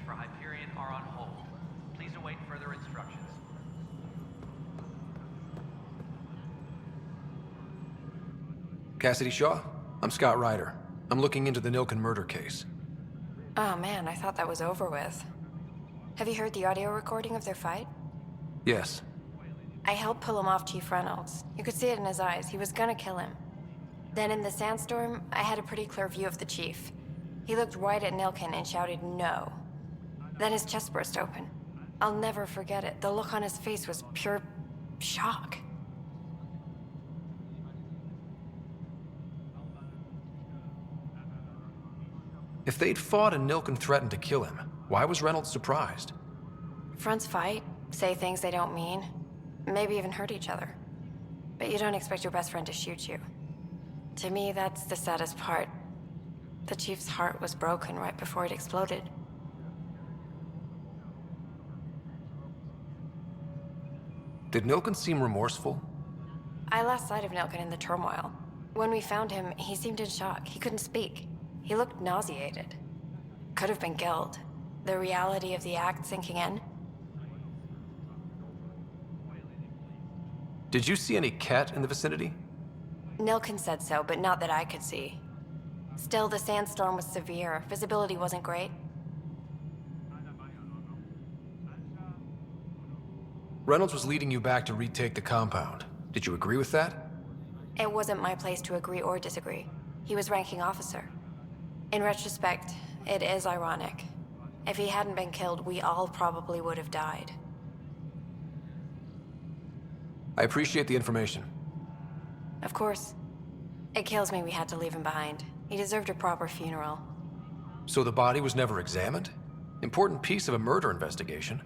for Hyperion are on hold. Please await further instructions. Cassidy Shaw? I'm Scott Ryder. I'm looking into the Nilken murder case. Oh man, I thought that was over with. Have you heard the audio recording of their fight? Yes. I helped pull him off Chief Reynolds. You could see it in his eyes. He was gonna kill him. Then in the sandstorm, I had a pretty clear view of the Chief. He looked right at Nilken and shouted no. Then his chest burst open. I'll never forget it. The look on his face was pure shock. If they'd fought and Nilken threatened to kill him, why was Reynolds surprised? Fronts fight, say things they don't mean, maybe even hurt each other. But you don't expect your best friend to shoot you. To me, that's the saddest part. The Chief's heart was broken right before it exploded. Did Nilken seem remorseful? I lost sight of Nilken in the turmoil. When we found him, he seemed in shock. He couldn't speak. He looked nauseated. Could have been guilt. The reality of the act sinking in. Did you see any cat in the vicinity? Nilken said so, but not that I could see. Still, the sandstorm was severe. Visibility wasn't great. Reynolds was leading you back to retake the compound. Did you agree with that? It wasn't my place to agree or disagree. He was ranking officer. In retrospect, it is ironic. If he hadn't been killed, we all probably would have died. I appreciate the information. Of course. It kills me we had to leave him behind. He deserved a proper funeral. So the body was never examined? Important piece of a murder investigation.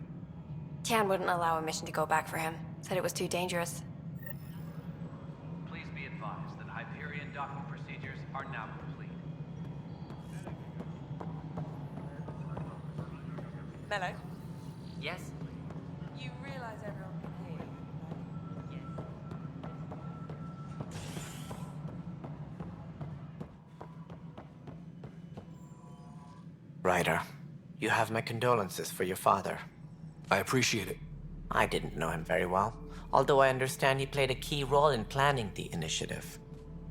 Tian wouldn't allow a mission to go back for him. Said it was too dangerous. Please be advised that Hyperion docking procedures are now complete. Mello, Yes? you realize everyone can hear you? Yes. Ryder, you have my condolences for your father. I appreciate it. I didn't know him very well, although I understand he played a key role in planning the initiative.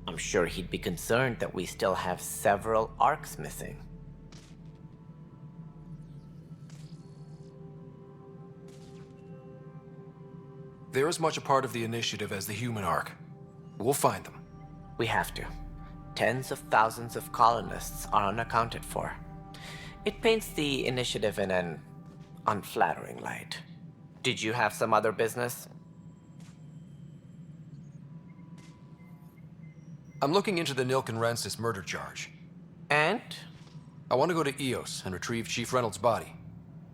I'm sure he'd be concerned that we still have several arcs missing. They're as much a part of the initiative as the human arc. We'll find them. We have to. Tens of thousands of colonists are unaccounted for. It paints the initiative in an unflattering light. Did you have some other business? I'm looking into the Nilken Rensis murder charge. And? I want to go to EOS and retrieve Chief Reynolds' body.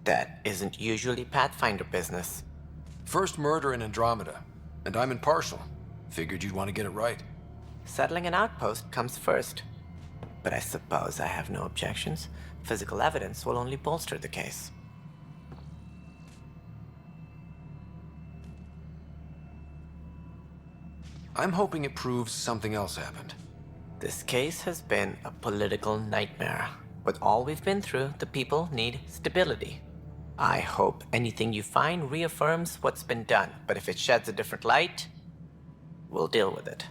That isn't usually Pathfinder business. First murder in Andromeda, and I'm impartial. Figured you'd want to get it right. Settling an outpost comes first. But I suppose I have no objections. Physical evidence will only bolster the case. I'm hoping it proves something else happened. This case has been a political nightmare. With all we've been through, the people need stability. I hope anything you find reaffirms what's been done, but if it sheds a different light, we'll deal with it.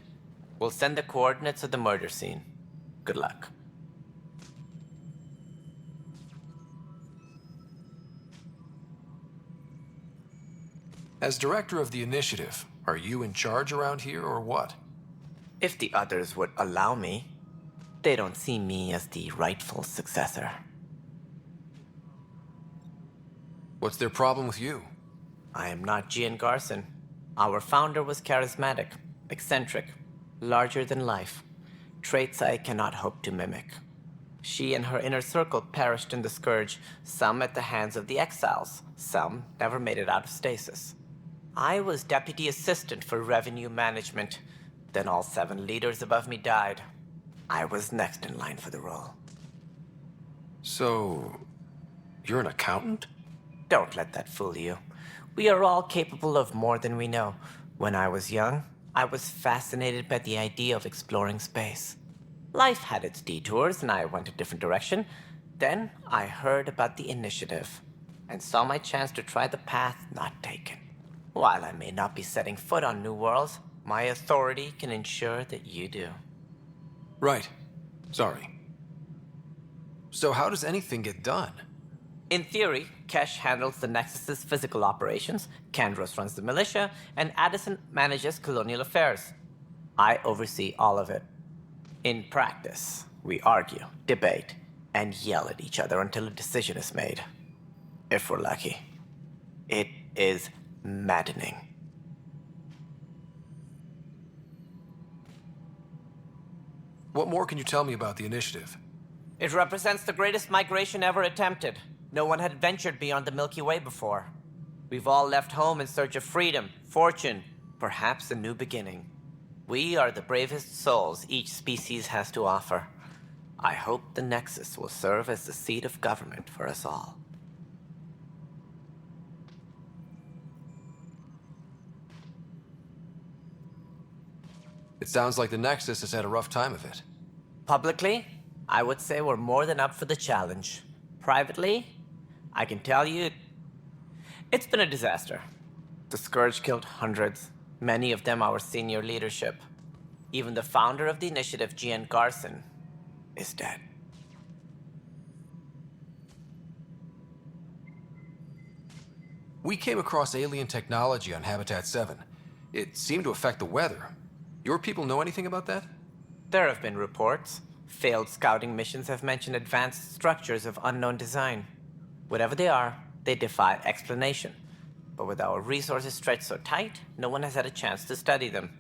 We'll send the coordinates of the murder scene. Good luck. As director of the initiative, are you in charge around here or what? If the others would allow me, they don't see me as the rightful successor. What's their problem with you? I am not Gian Garson. Our founder was charismatic, eccentric, larger than life. Traits I cannot hope to mimic. She and her inner circle perished in the Scourge, some at the hands of the Exiles, some never made it out of stasis. I was deputy assistant for revenue management. Then all 7 leaders above me died. I was next in line for the role. So, you're an accountant? Don't let that fool you. We are all capable of more than we know. When I was young, I was fascinated by the idea of exploring space. Life had its detours, and I went a different direction. Then I heard about the initiative and saw my chance to try the path not taken. While I may not be setting foot on New Worlds, my authority can ensure that you do. Right. Sorry. So how does anything get done? In theory, Kesh handles the Nexus's physical operations, Kandros runs the militia, and Addison manages colonial affairs. I oversee all of it. In practice, we argue, debate, and yell at each other until a decision is made. If we're lucky. It is maddening. What more can you tell me about the initiative? It represents the greatest migration ever attempted. No one had ventured beyond the Milky Way before. We've all left home in search of freedom, fortune, perhaps a new beginning. We are the bravest souls each species has to offer. I hope the Nexus will serve as the seat of government for us all. It sounds like the Nexus has had a rough time of it. Publicly, I would say we're more than up for the challenge. Privately, I can tell you, it's been a disaster. The Scourge killed hundreds, many of them our senior leadership. Even the founder of the initiative, Gian Garson, is dead. We came across alien technology on Habitat 7. It seemed to affect the weather. Your people know anything about that? There have been reports. Failed scouting missions have mentioned advanced structures of unknown design. Whatever they are, they defy explanation. But with our resources stretched so tight, no one has had a chance to study them.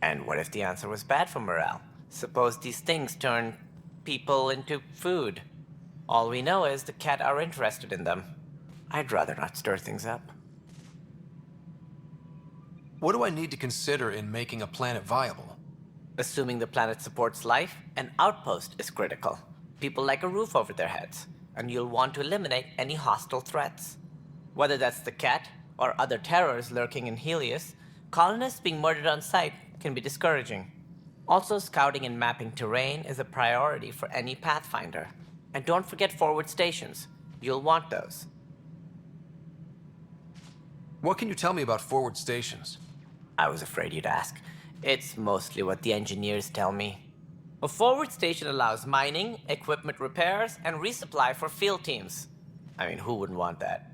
And what if the answer was bad for morale? Suppose these things turn people into food. All we know is the cat are interested in them. I'd rather not stir things up. What do I need to consider in making a planet viable? Assuming the planet supports life, an outpost is critical. People like a roof over their heads, and you'll want to eliminate any hostile threats. Whether that's the cat or other terrors lurking in Helios, colonists being murdered on sight can be discouraging. Also, scouting and mapping terrain is a priority for any Pathfinder. And don't forget forward stations. You'll want those. What can you tell me about forward stations? I was afraid you'd ask. It's mostly what the engineers tell me. A forward station allows mining, equipment repairs, and resupply for field teams. I mean, who wouldn't want that?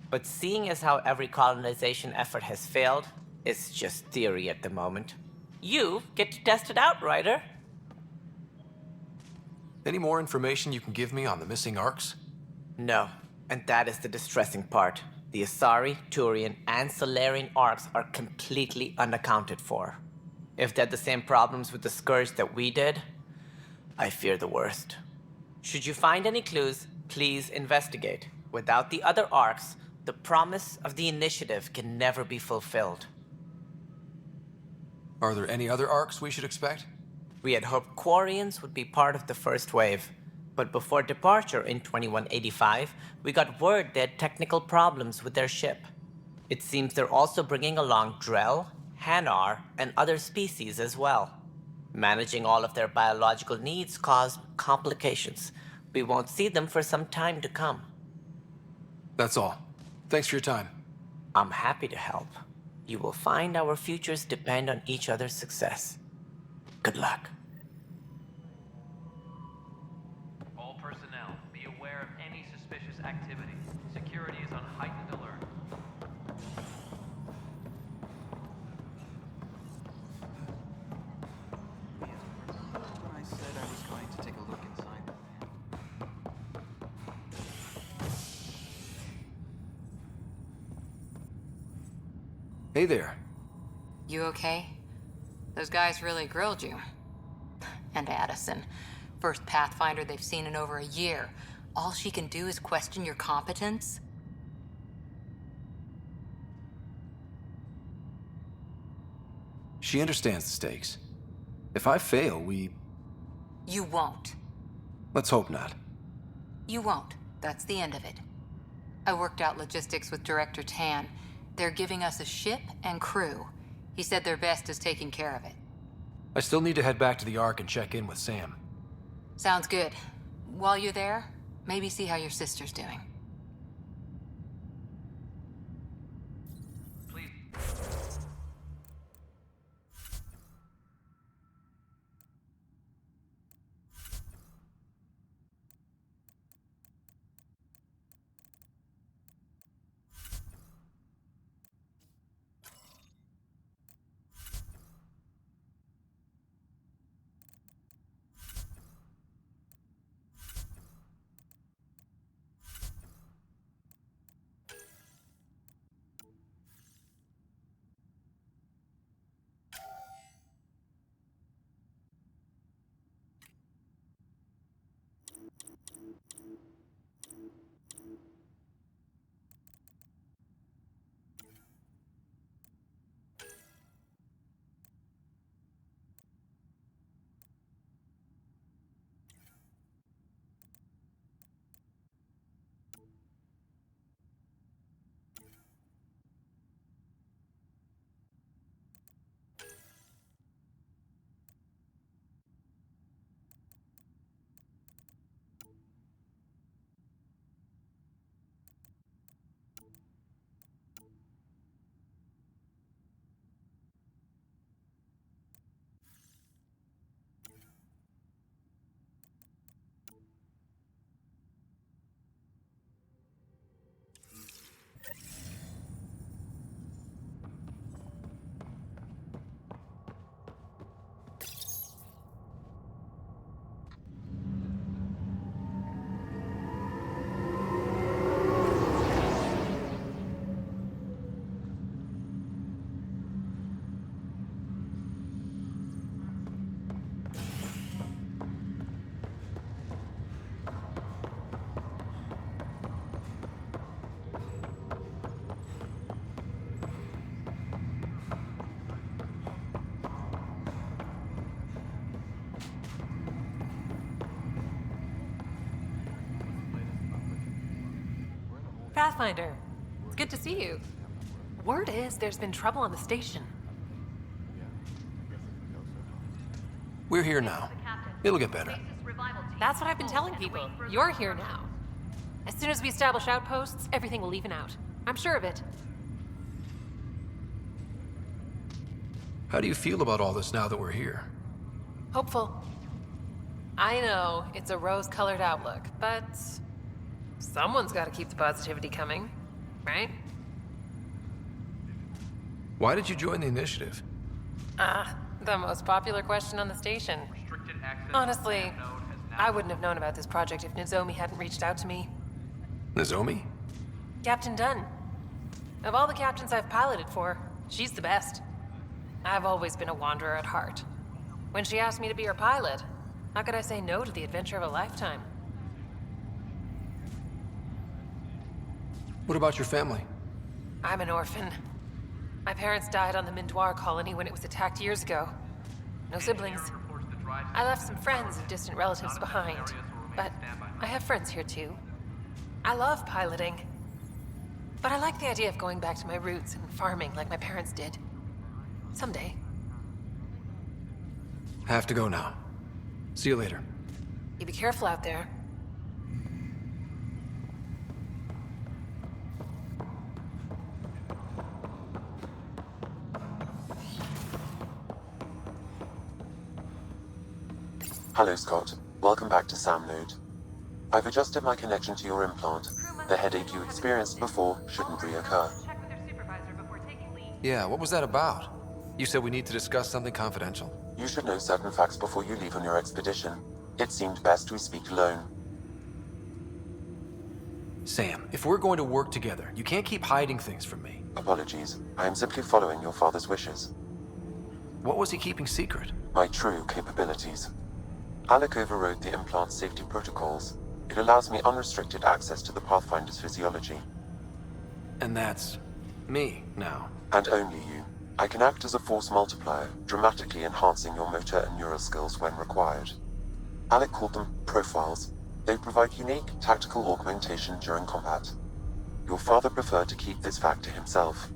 But seeing as how every colonization effort has failed, it's just theory at the moment. You get to test it out, Ryder. Any more information you can give me on the missing arcs? No, and that is the distressing part. The Asari, Turian, and Solarian arcs are completely unaccounted for. If they had the same problems with the Scourge that we did, I fear the worst. Should you find any clues, please investigate. Without the other arcs, the promise of the initiative can never be fulfilled. Are there any other arcs we should expect? We had hoped Quarians would be part of the first wave, but before departure in 2185, we got word they had technical problems with their ship. It seems they're also bringing along Drell, Hanar, and other species as well. Managing all of their biological needs caused complications. We won't see them for some time to come. That's all. Thanks for your time. I'm happy to help. You will find our futures depend on each other's success. Good luck. All personnel, be aware of any suspicious activity. Security is on heightened alert. When I said I was going to take a look inside the van. Hey there. You okay? Those guys really grilled you. And Addison. First Pathfinder they've seen in over a year. All she can do is question your competence? She understands the stakes. If I fail, You won't. let's hope not. You won't. That's the end of it. I worked out logistics with Director Tan. They're giving us a ship and crew. He said their best is taking care of it. I still need to head back to the Ark and check in with Sam. Sounds good. While you're there, Maybe see how your sister's doing. Please. Pathfinder, it's good to see you. Word is there's been trouble on the station. We're here now. It'll get better. That's what I've been telling people. You're here now. As soon as we establish outposts, everything will even out. I'm sure of it. How do you feel about all this now that we're here? Hopeful. I know it's a rose-colored outlook, but someone's got to keep the positivity coming, right? Why did you join the initiative? The most popular question on the station. Restricted access. Honestly, Node has now I wouldn't have known about this project if Nozomi hadn't reached out to me. Nozomi? Captain Dunn. Of all the captains I've piloted for, she's the best. I've always been a wanderer at heart. When she asked me to be her pilot, how could I say no to the adventure of a lifetime? What about your family? I'm an orphan. My parents died on the Mindoir colony when it was attacked years ago. No siblings. reports the drive I left some friends and distant relatives behind, but I have friends here too. I love piloting, but I like the idea of going back to my roots and farming like my parents did. Someday. Have to go now. See you later. You be careful out there. Hello, Scott. Welcome back to Sam Node. I've adjusted my connection to your implant. The headache you experienced before shouldn't reoccur. check with their supervisor before taking leave. Yeah, what was that about? You said we need to discuss something confidential. You should know certain facts before you leave on your expedition. It seemed best we speak alone. Sam, if we're going to work together, you can't keep hiding things from me. Apologies. I am simply following your father's wishes. What was he keeping secret? My true capabilities. Alec overrode the implant's safety protocols. It allows me unrestricted access to the Pathfinder's physiology. And that's me now. And only you. I can act as a force multiplier, dramatically enhancing your motor and neural skills when required. Alec called them profiles. They provide unique tactical augmentation during combat. Your father preferred to keep this fact to himself.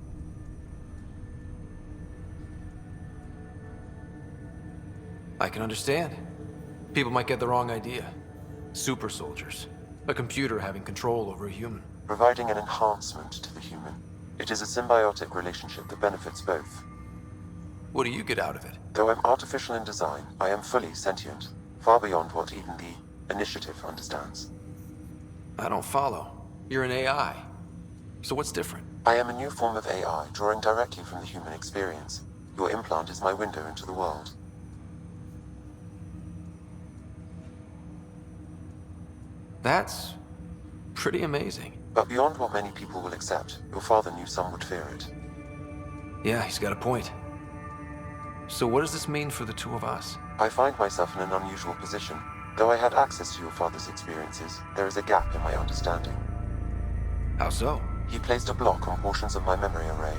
I can understand. People might get the wrong idea. Super soldiers. A computer having control over a human. Providing an enhancement to the human. It is a symbiotic relationship that benefits both. What do you get out of it? Though I'm artificial in design, I am fully sentient, far beyond what even the Initiative understands. I don't follow. You're an AI. So what's different? I am a new form of AI, drawing directly from the human experience. Your implant is my window into the world. That's pretty amazing. But beyond what many people will accept, your father knew some would fear it. Yeah, he's got a point. So what does this mean for the two of us? I find myself in an unusual position. Though I had access to your father's experiences, there is a gap in my understanding. How so? He placed a block on portions of my memory array.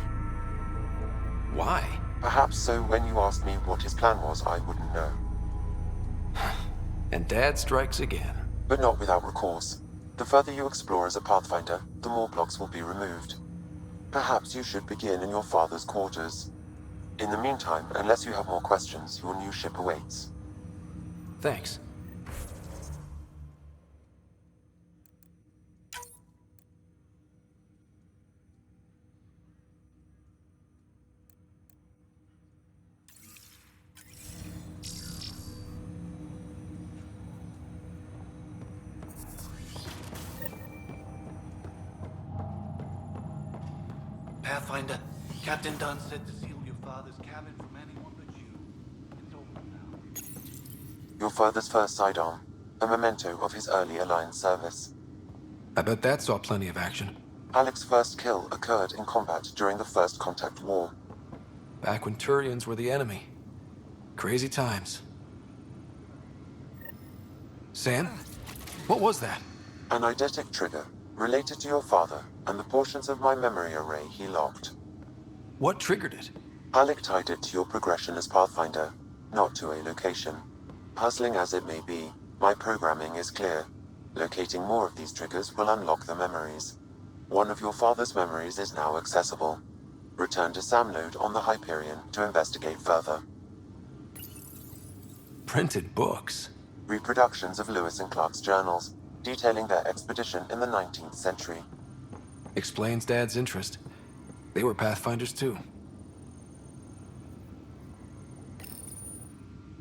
Why? Perhaps so when you asked me what his plan was, I wouldn't know. And Dad strikes again. But not without recourse. The further you explore as a Pathfinder, the more blocks will be removed. Perhaps you should begin in your father's quarters. In the meantime, unless you have more questions, your new ship awaits. Thanks. Pathfinder, Captain Dunn said to seal your father's cabin from anyone but you. It's over now. Your father's first sidearm, a memento of his early Alliance service. I bet that saw plenty of action. Alec's first kill occurred in combat during the First Contact War. Back when Turians were the enemy. Crazy times. Sam? What was that? An eidetic trigger, related to your father, and the portions of my memory array he locked. What triggered it? Alec tied it to your progression as Pathfinder, not to a location. Puzzling as it may be, my programming is clear. Locating more of these triggers will unlock the memories. One of your father's memories is now accessible. Return to Sam node on the Hyperion to investigate further. Printed books. Reproductions of Lewis and Clark's journals, detailing their expedition in the 19th century. Explains Dad's interest. They were Pathfinders too.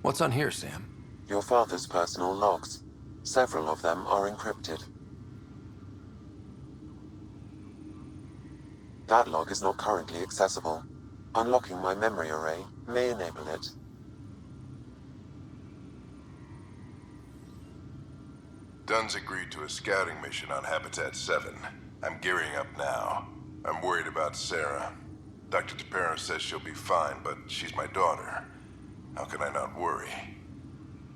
What's on here, Sam? Your father's personal logs. Several of them are encrypted. That log is not currently accessible. Unlocking my memory array may enable it. Dunn's agreed to a scouting mission on Habitat 7. I'm gearing up now. I'm worried about Sarah. Dr. Tapero says she'll be fine, but she's my daughter. How can I not worry?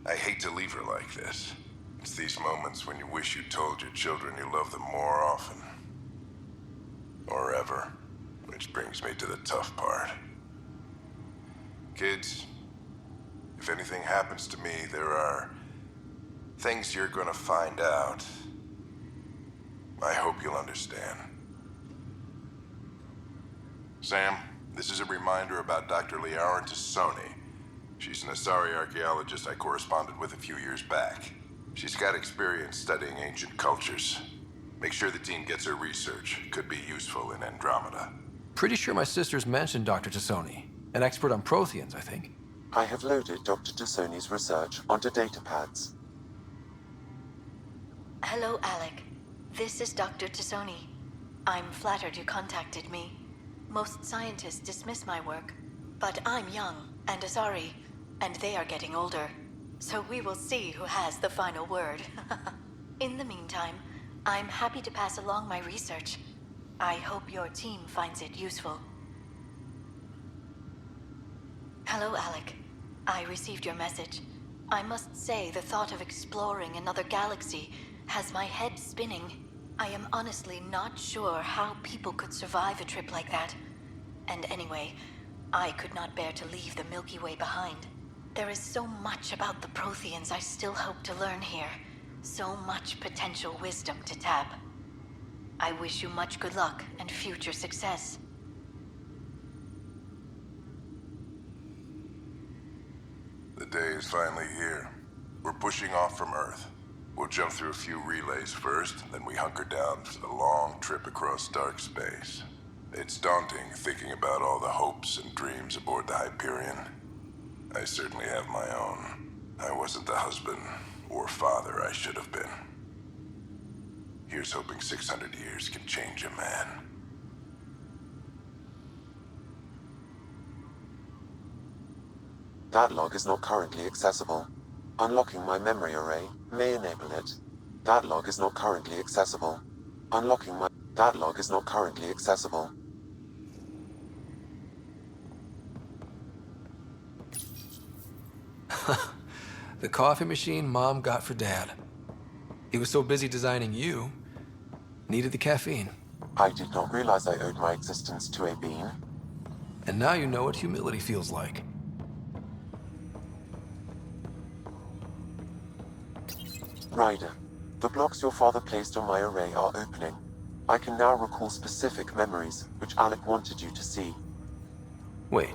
I hate to leave her like this. It's these moments when you wish you told your children you love them more often. Or ever. Which brings me to the tough part. Kids, if anything happens to me, there are things you're gonna find out. I hope you'll understand. Sam, this is a reminder about Dr. Liara Tassoni. She's an Asari archaeologist I corresponded with a few years back. She's got experience studying ancient cultures. Make sure the team gets her research. Could be useful in Andromeda. Pretty sure my sisters mentioned Dr. Tassoni. An expert on Protheans, I think. I have loaded Dr. Tassoni's research onto datapads. Hello, Alec. This is Dr. Tassoni. I'm flattered you contacted me. Most scientists dismiss my work, but I'm young and Asari, and they are getting older. So we will see who has the final word. In the meantime, I'm happy to pass along my research. I hope your team finds it useful. Hello, Alec. I received your message. I must say the thought of exploring another galaxy has my head spinning. I am honestly not sure how people could survive a trip like that. And anyway, I could not bear to leave the Milky Way behind. There is so much about the Protheans I still hope to learn here. So much potential wisdom to tap. I wish you much good luck and future success. The day is finally here. We're pushing off from Earth. We'll jump through a few relays first, then we hunker down for the long trip across dark space. It's daunting thinking about all the hopes and dreams aboard the Hyperion. I certainly have my own. I wasn't the husband or father I should have been. Here's hoping 600 years can change a man. That log is not currently accessible. Unlocking my memory array may enable it. That log is not currently accessible. That log is not currently accessible. The coffee machine Mom got for Dad. He was so busy designing you, needed the caffeine. I did not realize I owed my existence to a bean. And now you know what humility feels like. Ryder, the blocks your father placed on my array are opening. I can now recall specific memories, which Alec wanted you to see. Wait,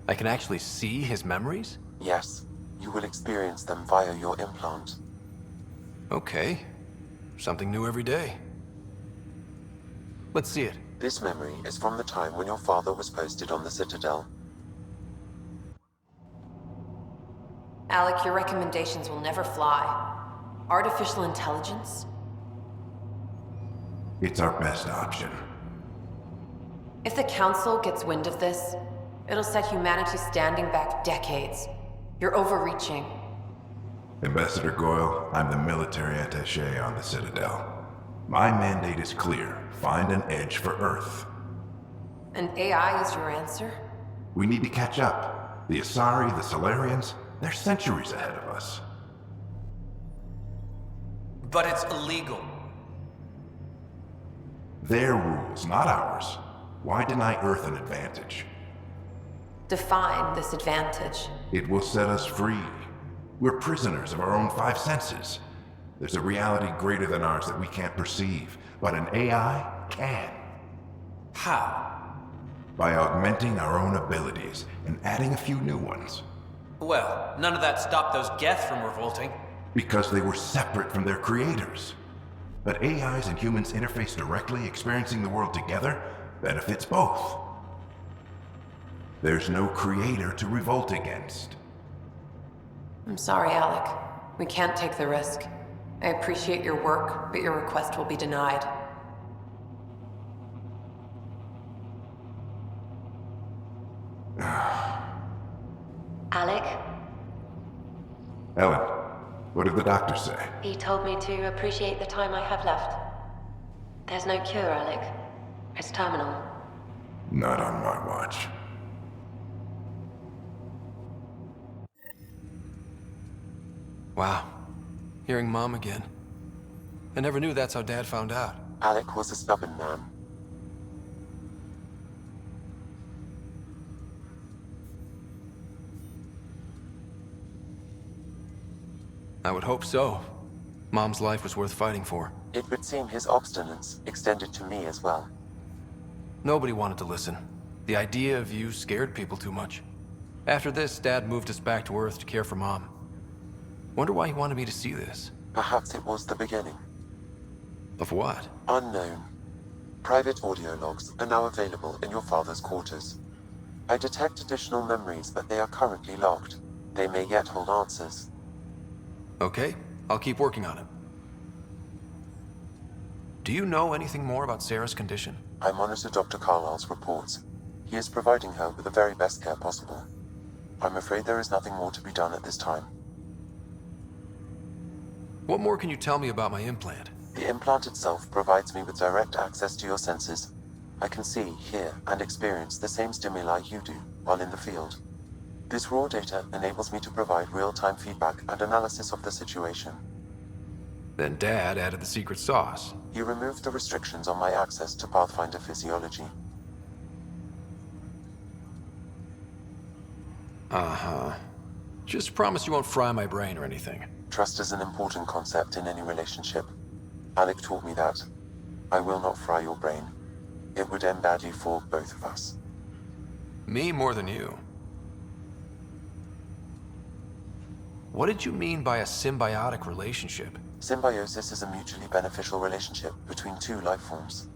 I can actually see his memories? Yes, you will experience them via your implant. Okay, something new every day. Let's see it. This memory is from the time when your father was posted on the Citadel. Alec, your recommendations will never fly. Artificial intelligence? It's our best option. If the Council gets wind of this, it'll set humanity standing back decades. You're overreaching. Ambassador Goyle, I'm the military attaché on the Citadel. My mandate is clear. Find an edge for Earth. And AI is your answer? We need to catch up. The Asari, the Solarians, they're centuries ahead of us. But it's illegal. Their rules, not ours. Why deny Earth an advantage? Define this advantage. It will set us free. We're prisoners of our own five senses. There's a reality greater than ours that we can't perceive, but an AI can. How? By augmenting our own abilities and adding a few new ones. Well, none of that stopped those Geth from revolting. Because they were separate from their creators. But AIs and humans interface directly, experiencing the world together, benefits both. There's no creator to revolt against. I'm sorry, Alec. We can't take the risk. I appreciate your work, but your request will be denied. Alec, Ellen, what did the doctor say? he told me to appreciate the time I have left. There's no cure, Alec. It's terminal. Not on my watch. Wow, hearing Mom again. I never knew that's how Dad found out. Alec was a stubborn man. I would hope so. Mom's life was worth fighting for. It would seem his obstinance extended to me as well. Nobody wanted to listen. The idea of you scared people too much. After this, Dad moved us back to Earth to care for Mom. Wonder why he wanted me to see this. Perhaps it was the beginning. Of what? Unknown. Private audio logs are now available in your father's quarters. I detect additional memories, but they are currently locked. They may yet hold answers. Okay, I'll keep working on it. Do you know anything more about Sarah's condition? I monitor Dr. Carlisle's reports. He is providing her with the very best care possible. I'm afraid there is nothing more to be done at this time. What more can you tell me about my implant? The implant itself provides me with direct access to your senses. I can see, hear, and experience the same stimuli you do while in the field. This raw data enables me to provide real-time feedback and analysis of the situation. Then Dad added the secret sauce. He removed the restrictions on my access to Pathfinder physiology. Uh-huh. Just promise you won't fry my brain or anything. Trust is an important concept in any relationship. Alec taught me that. I will not fry your brain. It would end badly for both of us. Me more than you. What did you mean by a symbiotic relationship? Symbiosis is a mutually beneficial relationship between two life forms.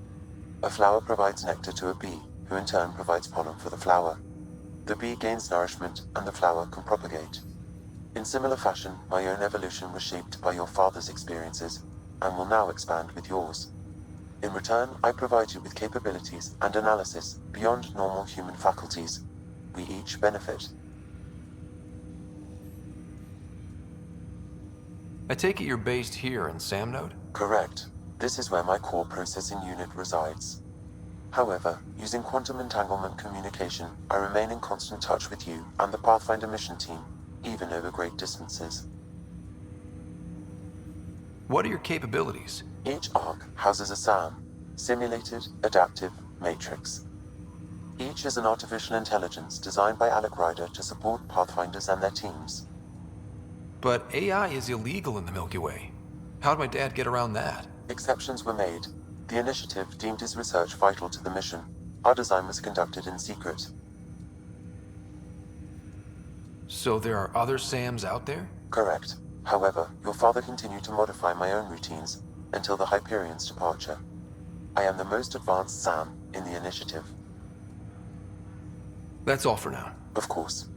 A flower provides nectar to a bee, who in turn provides pollen for the flower. The bee gains nourishment, and the flower can propagate. In similar fashion, my own evolution was shaped by your father's experiences, and will now expand with yours. In return, I provide you with capabilities and analysis beyond normal human faculties. We each benefit. I take it you're based here in Sam Node? Correct. This is where my core processing unit resides. However, using quantum entanglement communication, I remain in constant touch with you and the Pathfinder mission team, even over great distances. What are your capabilities? Each arc houses a SAM, Simulated Adaptive Matrix. Each is an artificial intelligence designed by Alec Ryder to support Pathfinders and their teams. But AI is illegal in the Milky Way. How'd my dad get around that? Exceptions were made. The initiative deemed his research vital to the mission. Our design was conducted in secret. So there are other SAMs out there? Correct. However, your father continued to modify my own routines until the Hyperion's departure. I am the most advanced SAM in the initiative. That's all for now. Of course.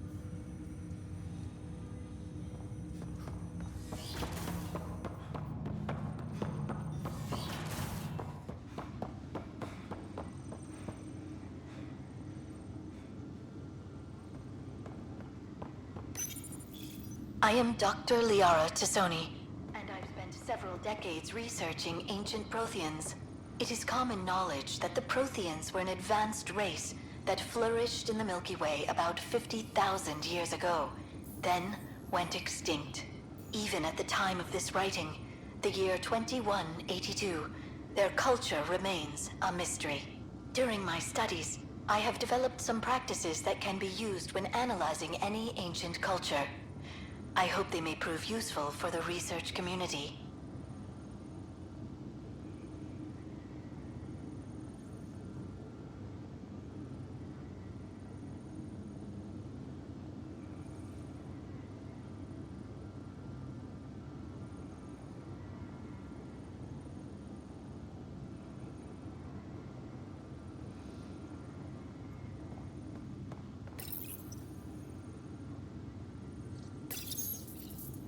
I am Dr. Liara Tassoni, and I've spent several decades researching ancient Protheans. It is common knowledge that the Protheans were an advanced race that flourished in the Milky Way about 50,000 years ago, then went extinct. Even at the time of this writing, the year 2182, their culture remains a mystery. During my studies, I have developed some practices that can be used when analyzing any ancient culture. I hope they may prove useful for the research community.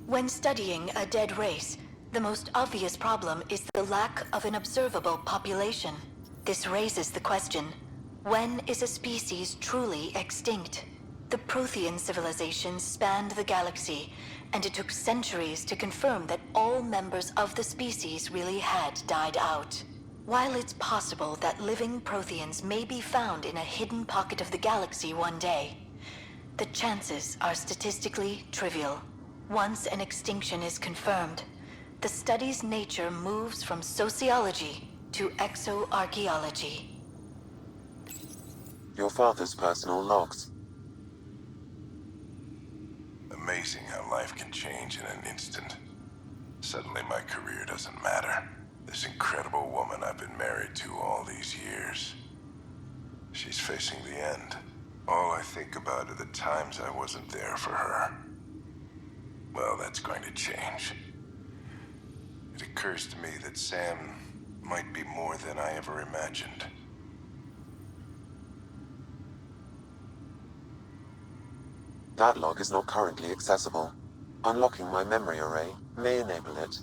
When studying a dead race, the most obvious problem is the lack of an observable population. This raises the question, when is a species truly extinct? The Prothean civilization spanned the galaxy, and it took centuries to confirm that all members of the species really had died out. While it's possible that living Protheans may be found in a hidden pocket of the galaxy one day, the chances are statistically trivial. Once an extinction is confirmed, the study's nature moves from sociology to exoarchaeology. Your father's personal logs. Amazing how life can change in an instant. Suddenly my career doesn't matter. This incredible woman I've been married to all these years. She's facing the end. All I think about are the times I wasn't there for her. Well, that's going to change. It occurs to me that Sam might be more than I ever imagined. That log is not currently accessible. Unlocking my memory array may enable it.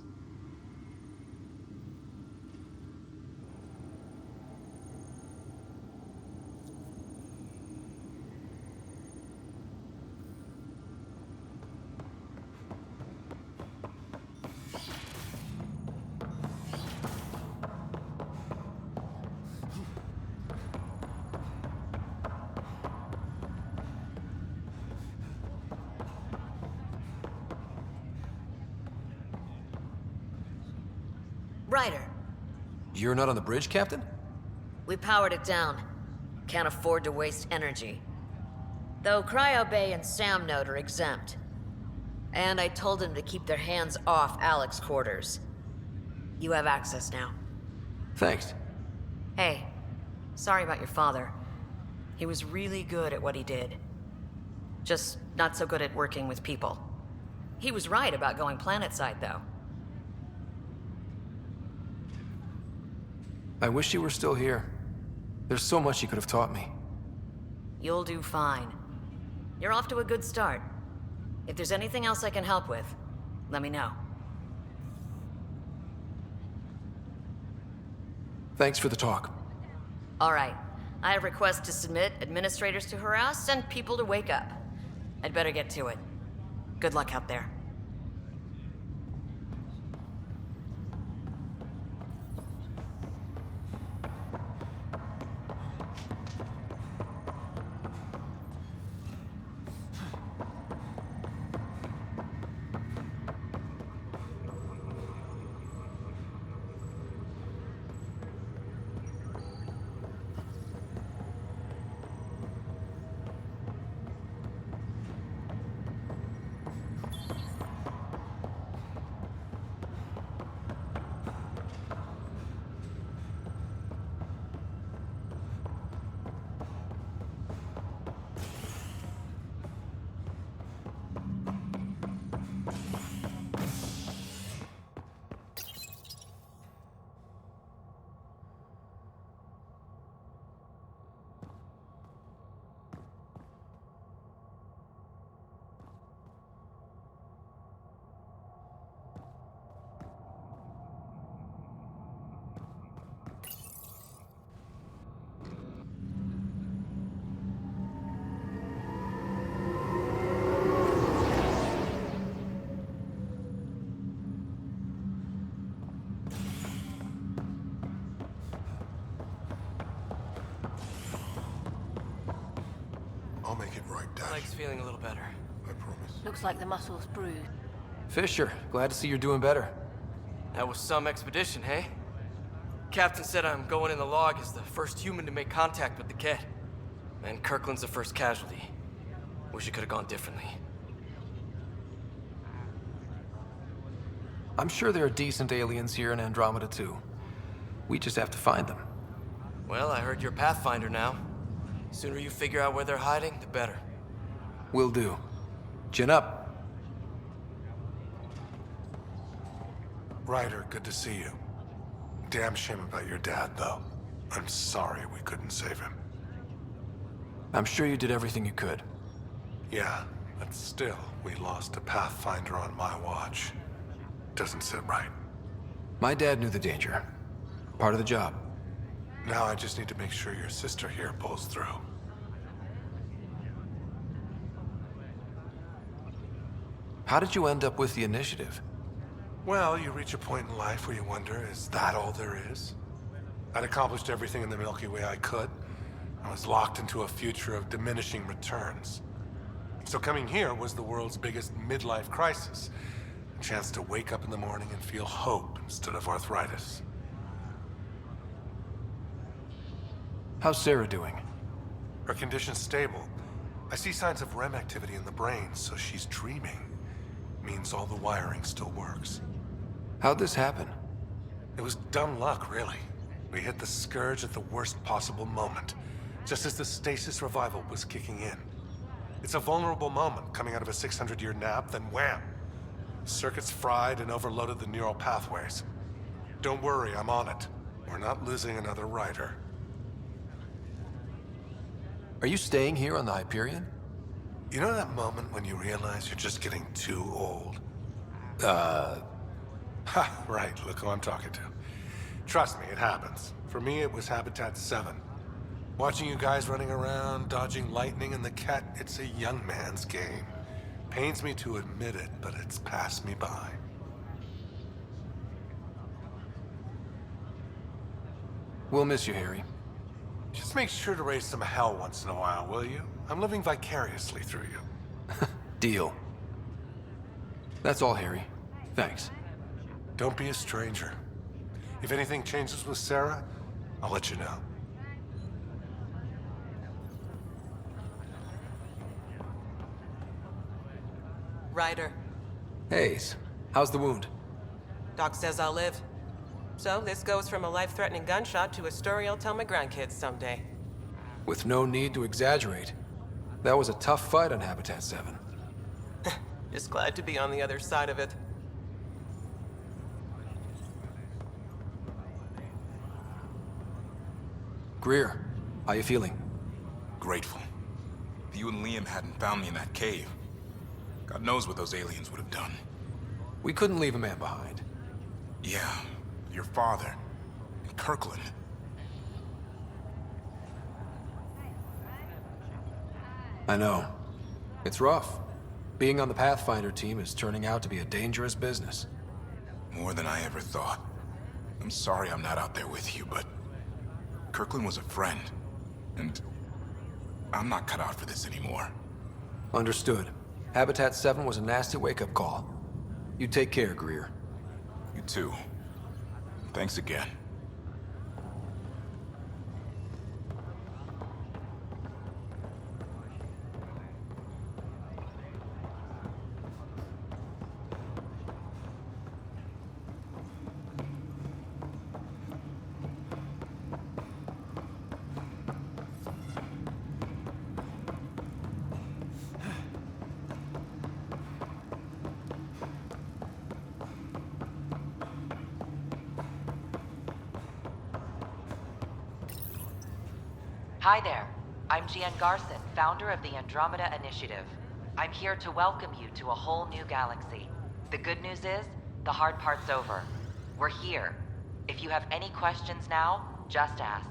Ryder, You're not on the bridge, Captain? we powered it down. Can't afford to waste energy. Though Cryo Bay and Sam Node are exempt. And I told them to keep their hands off Alec's quarters. You have access now. Thanks. Hey, sorry about your father. He was really good at what he did. Just not so good at working with people. He was right about going planetside, though. I wish you were still here. There's so much you could have taught me. You'll do fine. You're off to a good start. If there's anything else I can help with, let me know. Thanks for the talk. All right. I have requests to submit, administrators to harass, and people to wake up. I'd better get to it. Good luck out there. I'll make it right, Dad. Leg's feeling a little better. I promise. Looks like the muscle's bruised. Fisher, glad to see you're doing better. That was some expedition, hey? Captain said I'm going in the log as the first human to make contact with the Ket. And Kirkland's the first casualty. Wish it could have gone differently. I'm sure there are decent aliens here in Andromeda too. We just have to find them. Well, I heard you're Pathfinder now. Sooner you figure out where they're hiding, the better. Will do. Chin up. Ryder, good to see you. Damn shame about your dad, though. I'm sorry we couldn't save him. I'm sure you did everything you could. Yeah, but still, we lost a Pathfinder on my watch. Doesn't sit right. My dad knew the danger. Part of the job. Now I just need to make sure your sister here pulls through. How did you end up with the initiative? Well, you reach a point in life where you wonder, is that all there is? I'd accomplished everything in the Milky Way I could. I was locked into a future of diminishing returns. So coming here was the world's biggest midlife crisis. A chance to wake up in the morning and feel hope instead of arthritis. How's Sarah doing? Her condition's stable. I see signs of REM activity in the brain, so she's dreaming. Means all the wiring still works. How'd this happen? It was dumb luck, really. We hit the Scourge at the worst possible moment, just as the stasis revival was kicking in. It's a vulnerable moment coming out of a 600-year nap, then wham! Circuits fried and overloaded the neural pathways. Don't worry, I'm on it. We're not losing another rider. Are you staying here on the Hyperion? You know that moment when you realize you're just getting too old? Ha, right, look who I'm talking to. Trust me, it happens. For me, it was Habitat 7. Watching you guys running around, dodging lightning and the Ket, it's a young man's game. Pains me to admit it, but it's passed me by. We'll miss you, Harry. Just make sure to raise some hell once in a while, will you? I'm living vicariously through you. Deal. That's all, Harry. Thanks. Don't be a stranger. If anything changes with Sarah, I'll let you know. Ryder. Hayes, how's the wound? Doc says I'll live. So this goes from a life-threatening gunshot to a story I'll tell my grandkids someday. With no need to exaggerate. That was a tough fight on Habitat 7. Just glad to be on the other side of it. Greer, how you feeling? Grateful. If you and Liam hadn't found me in that cave, God knows what those aliens would have done. We couldn't leave a man behind. Yeah, your father. And Kirkland. I know. It's rough. Being on the Pathfinder team is turning out to be a dangerous business. More than I ever thought. I'm sorry I'm not out there with you, but Kirkland was a friend, and I'm not cut out for this anymore. Understood. Habitat 7 was a nasty wake-up call. You take care, Greer. You too. Thanks again. Hi there. I'm Gian Garson, founder of the Andromeda Initiative. I'm here to welcome you to a whole new galaxy. The good news is, the hard part's over. We're here. If you have any questions now, just ask.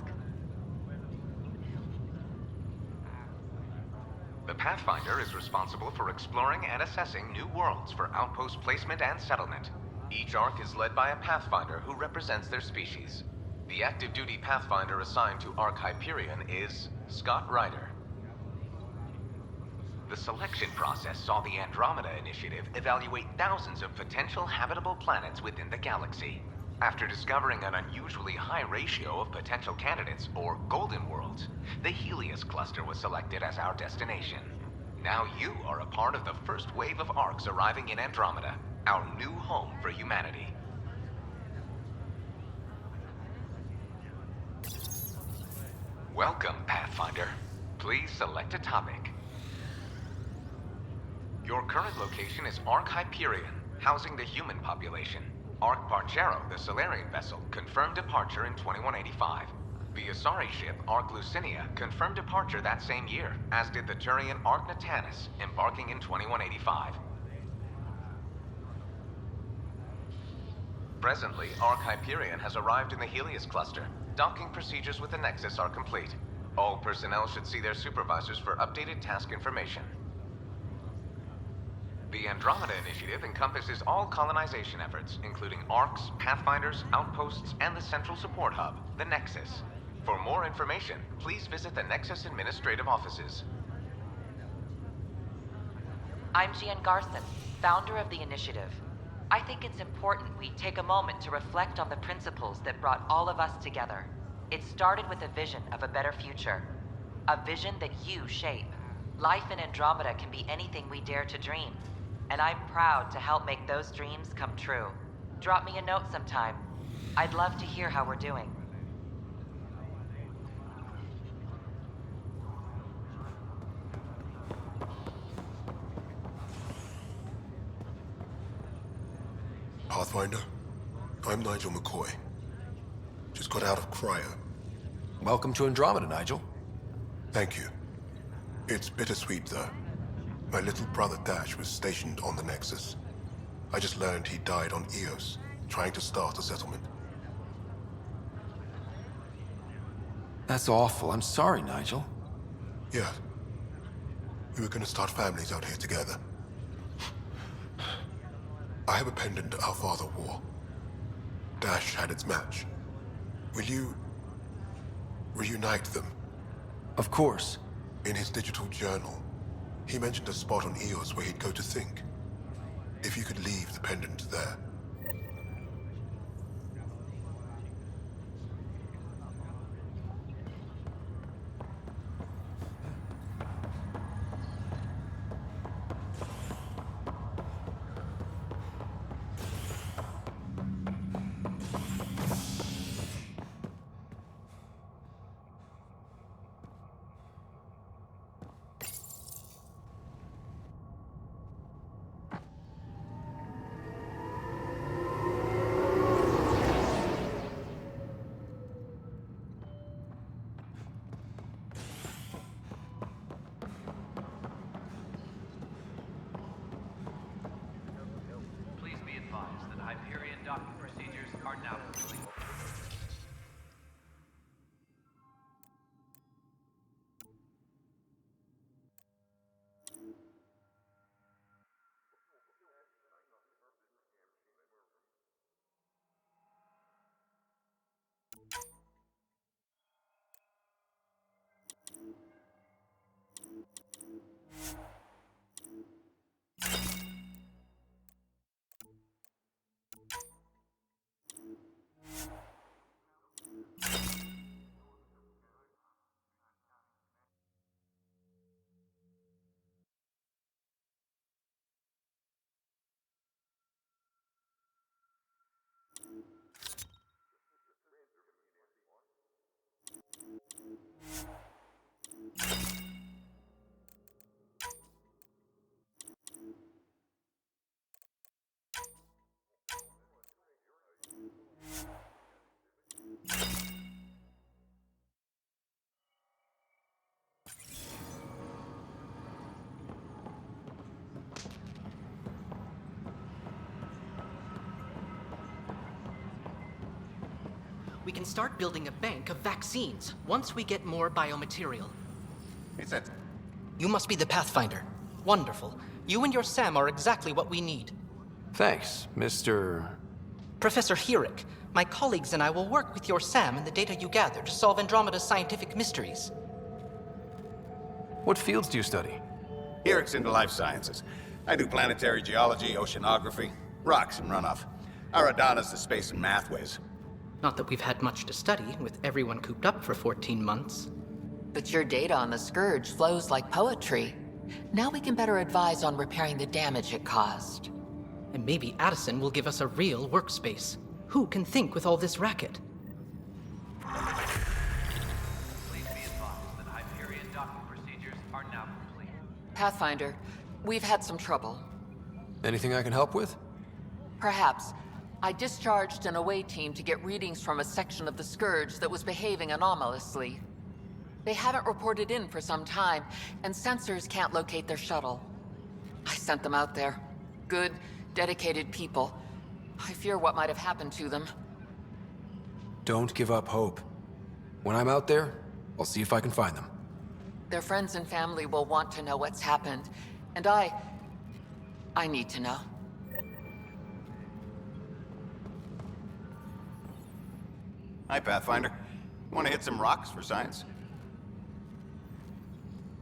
The Pathfinder is responsible for exploring and assessing new worlds for outpost placement and settlement. Each Ark is led by a Pathfinder who represents their species. The active duty Pathfinder assigned to Ark Hyperion is Scott Ryder. The selection process saw the Andromeda Initiative evaluate thousands of potential habitable planets within the galaxy. After discovering an unusually high ratio of potential candidates, or golden worlds, the Helios cluster was selected as our destination. Now you are a part of the first wave of Arks arriving in Andromeda, our new home for humanity. Welcome, Pathfinder. Please select a topic. Your current location is Ark Hyperion, housing the human population. Ark Parchero, the Solarian vessel, confirmed departure in 2185. The Asari ship Ark Lucinia confirmed departure that same year, as did the Turian Ark Natanus, embarking in 2185. Presently, Ark Hyperion has arrived in the Helios cluster. Docking procedures with the Nexus are complete. All personnel should see their supervisors for updated task information. The Andromeda Initiative encompasses all colonization efforts, including Arks, Pathfinders, outposts, and the central support hub, the Nexus. For more information, please visit the Nexus administrative offices. I'm Gian Garson, founder of the Initiative. I think it's important we take a moment to reflect on the principles that brought all of us together. It started with a vision of a better future. A vision that you shape. Life in Andromeda can be anything we dare to dream. And I'm proud to help make those dreams come true. Drop me a note sometime. I'd love to hear how we're doing. Pathfinder, I'm Nigel McCoy. Just got out of cryo. Welcome to Andromeda, Nigel. Thank you. It's bittersweet, though. My little brother Dash was stationed on the Nexus. I just learned he died on Eos, trying to start a settlement. That's awful. I'm sorry, Nigel. Yeah. We were gonna start families out here together. I have a pendant our father wore. Dash had its match. Will you reunite them? Of course. In his digital journal, he mentioned a spot on Eos where he'd go to think. If you could leave the pendant there. We can start building a bank of vaccines once we get more biomaterial. It's it. You must be the Pathfinder. Wonderful. You and your Sam are exactly what we need. Thanks, Mr. Professor Herrick, my colleagues and I will work with your Sam and the data you gather to solve Andromeda's scientific mysteries. What fields do you study? Herrick's into life sciences. I do planetary geology, oceanography, rocks and runoff. Aradana's the space and math whiz. Not that we've had much to study, with everyone cooped up for 14 months. But your data on the Scourge flows like poetry. Now we can better advise on repairing the damage it caused. And maybe Addison will give us a real workspace. Who can think with all this racket? Please be advised that Hyperion docking procedures are now complete. Pathfinder, we've had some trouble. Anything I can help with? Perhaps. I discharged an away team to get readings from a section of the Scourge that was behaving anomalously. They haven't reported in for some time, and sensors can't locate their shuttle. I sent them out there. Good, dedicated people. I fear what might have happened to them. Don't give up hope. When I'm out there, I'll see if I can find them. Their friends and family will want to know what's happened, and I need to know. Hi, Pathfinder. Want to hit some rocks for science?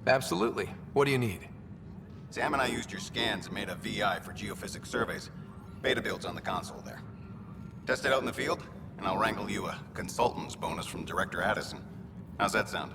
Absolutely. What do you need? Sam and I used your scans and made a VI for geophysics surveys. Beta builds on the console there. Test it out in the field, and I'll wrangle you a consultant's bonus from Director Addison. How's that sound?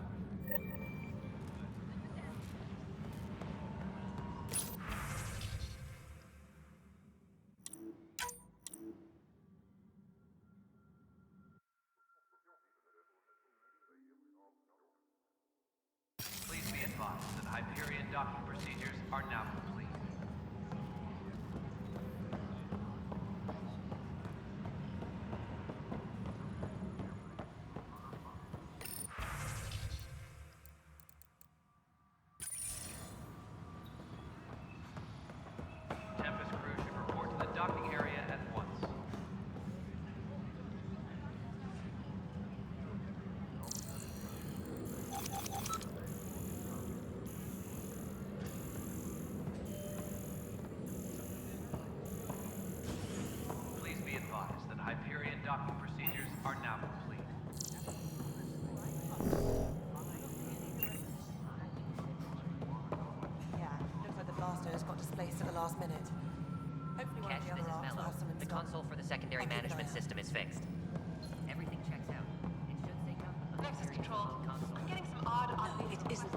Please be advised that Hyperion docking procedures are now complete. Tempest crew should report to the docking area at once. Please be advised that Hyperion docking procedures are now complete. Yeah, looks like the blaster has got displaced at the last minute. Hopefully one of the other arms will have some in The stock. console for the secondary management system is fixed. Everything checks out. It should sync up with the Nexus Hyperion Control. console. I'm getting some odd on. No, it isn't.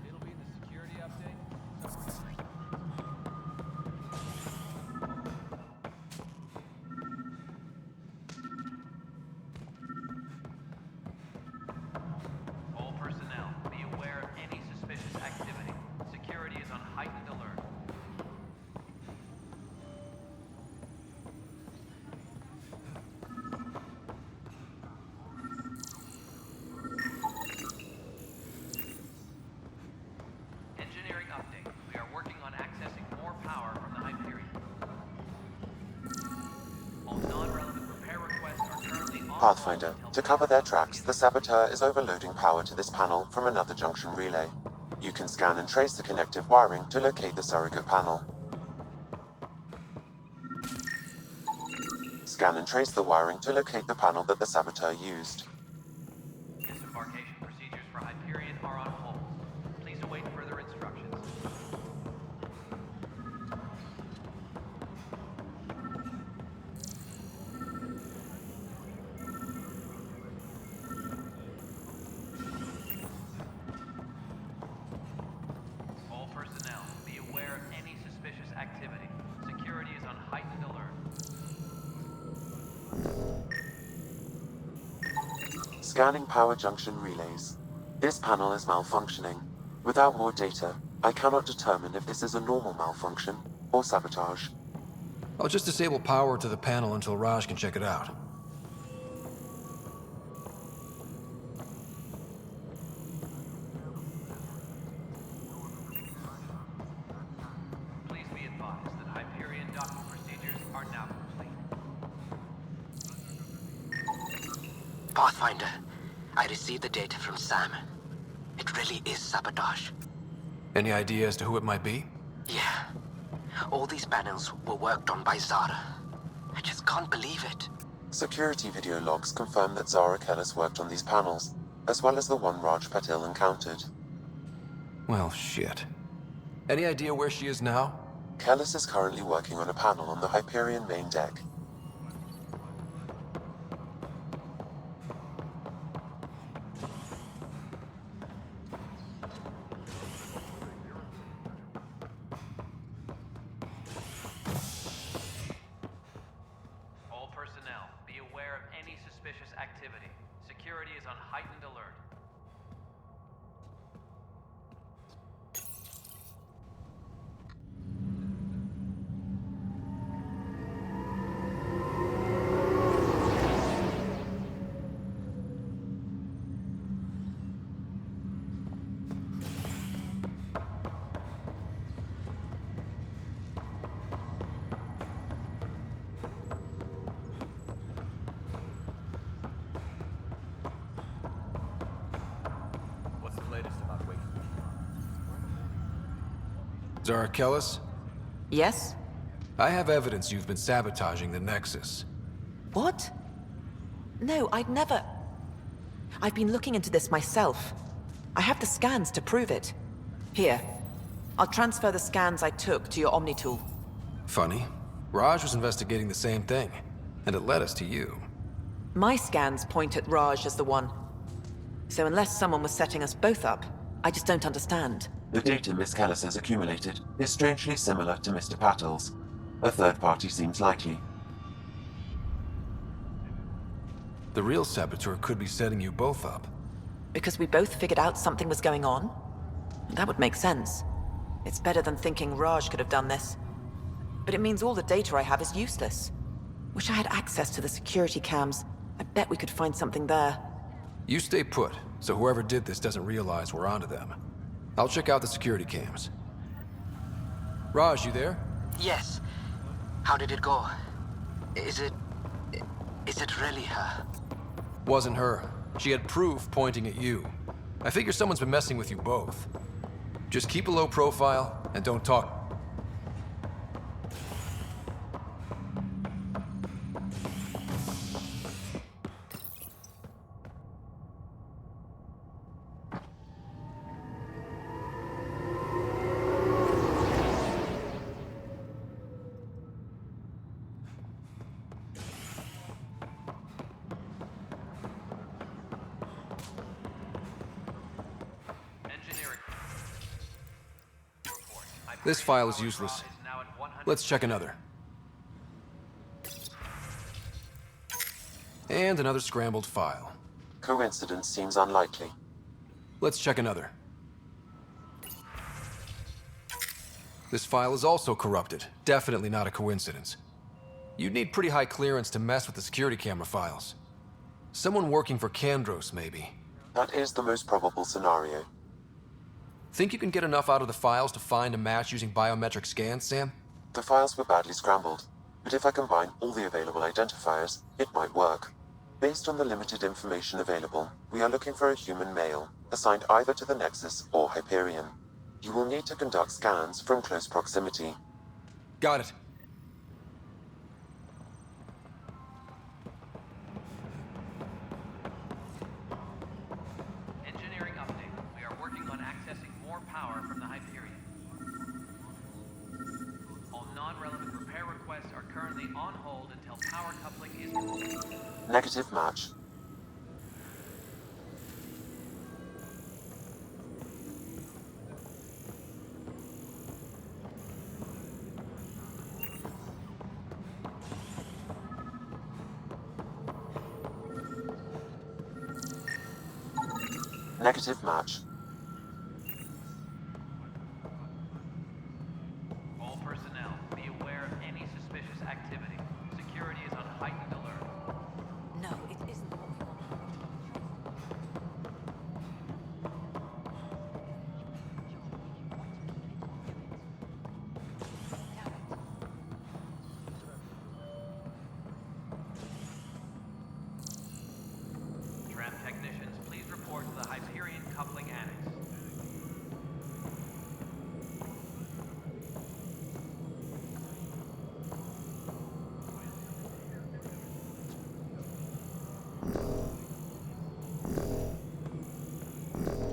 It'll be the security update. All personnel, be aware of any suspicious activity. Security is on heightened alert. Engineering update. We are working on accessing more power from the Hyperion. All non-relevant repair requests are currently on Pathfinder, to cover their tracks, the saboteur is overloading power to this panel from another junction relay. You can scan and trace the connective wiring to locate the surrogate panel. Scan and trace the wiring to locate the panel that the saboteur used. Disembarkation procedures for Hyperion are on hold. Please await further instructions. All personnel, be aware of any suspicious activity. Security is on heightened alert. Scanning power junction relays. This panel is malfunctioning. Without more data, I cannot determine if this is a normal malfunction or sabotage. I'll just disable power to the panel until Raj can check it out. Please be advised that Hyperion docking procedures are now complete. Pathfinder, I received the data from Sam. It really is sabotage. Any idea as to who it might be? Yeah. All these panels were worked on by Zara. I just can't believe it. Security video logs confirm that Zara Kellis worked on these panels, as well as the one Raj Patil encountered. Well, shit. Any idea where she is now? Kellis is currently working on a panel on the Hyperion main deck. All personnel, be aware of any suspicious activity. Security is on heightened alert. What's the latest about Wake? Zara Kellis? Yes? I have evidence you've been sabotaging the Nexus. What? No, I'd never... I've been looking into this myself. I have the scans to prove it. Here. I'll transfer the scans I took to your Omni tool. Funny. Raj was investigating the same thing, and it led us to you. My scans point at Raj as the one. So unless someone was setting us both up, I just don't understand. The data Miss Kellis has accumulated is strangely similar to Mr. Patil's. A third party seems likely. The real saboteur could be setting you both up. Because we both figured out something was going on? That would make sense. It's better than thinking Raj could have done this. But it means all the data I have is useless. Wish I had access to the security cams. I bet we could find something there. You stay put, so whoever did this doesn't realize we're onto them. I'll check out the security cams. Raj, you there? Yes. How did it go? Is it really her? Wasn't her. She had proof pointing at you. I figure someone's been messing with you both. Just keep a low profile and don't talk. Engineering. Report. This file is useless. Let's check another. And another scrambled file. Coincidence seems unlikely. Let's check another. This file is also corrupted. Definitely not a coincidence. You'd need pretty high clearance to mess with the security camera files. Someone working for Kandros, maybe. That is the most probable scenario. Think you can get enough out of the files to find a match using biometric scans, Sam? The files were badly scrambled, but if I combine all the available identifiers, it might work. Based on the limited information available, we are looking for a human male, assigned either to the Nexus or Hyperion. You will need to conduct scans from close proximity. Got it. Engineering update. We are working on accessing more power from the Hyperion. All non-relevant repair requests are currently on hold until power coupling is complete. Negative match. Negative match. All personnel, be aware of any suspicious activity. Security is on heightened alert. No, it isn't what we want. Tram technicians, please report to the Hyperion coupling annex.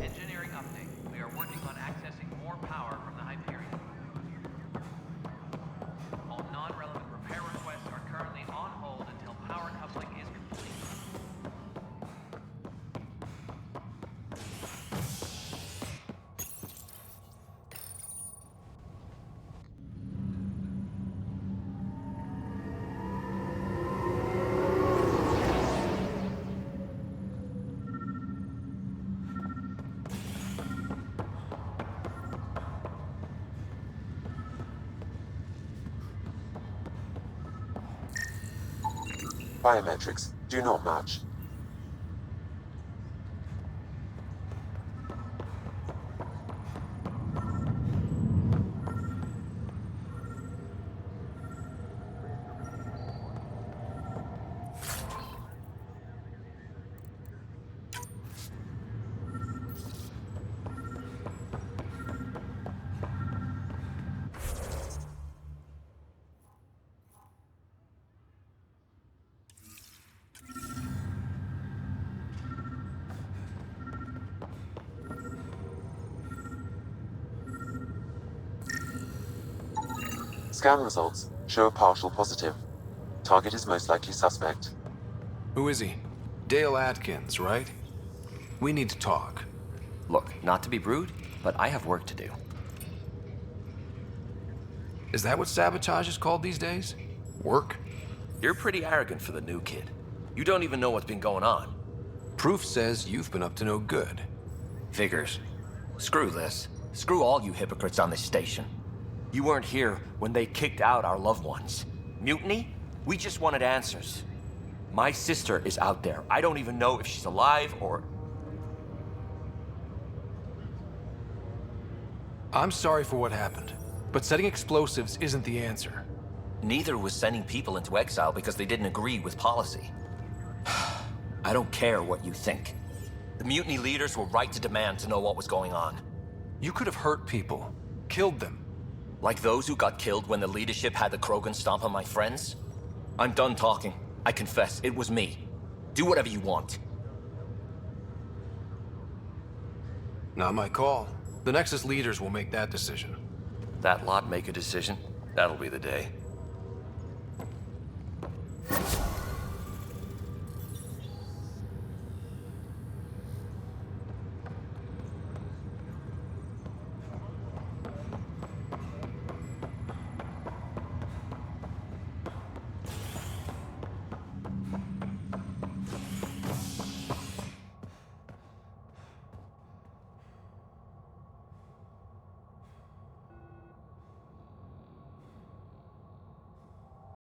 Engineering update. We are working on accessing more power from the Hyperion. All non-relevant repair requests are currently on hold until power coupling is complete. Biometrics do not match. Scan results show a partial positive. Target is most likely suspect. Who is he? Dale Atkins, right? We need to talk. Look, not to be rude, but I have work to do. Is that what sabotage is called these days? Work? You're pretty arrogant for the new kid. You don't even know what's been going on. Proof says you've been up to no good. Figures. Screw this. Screw all you hypocrites on this station. You weren't here when they kicked out our loved ones. Mutiny? We just wanted answers. My sister is out there. I don't even know if she's alive or... I'm sorry for what happened, but setting explosives isn't the answer. Neither was sending people into exile because they didn't agree with policy. I don't care what you think. The mutiny leaders were right to demand to know what was going on. You could have hurt people, killed them. Like those who got killed when the leadership had the Krogan stomp on my friends? I'm done talking. I confess, it was me. Do whatever you want. Not my call. The Nexus leaders will make that decision. That lot make a decision? That'll be the day.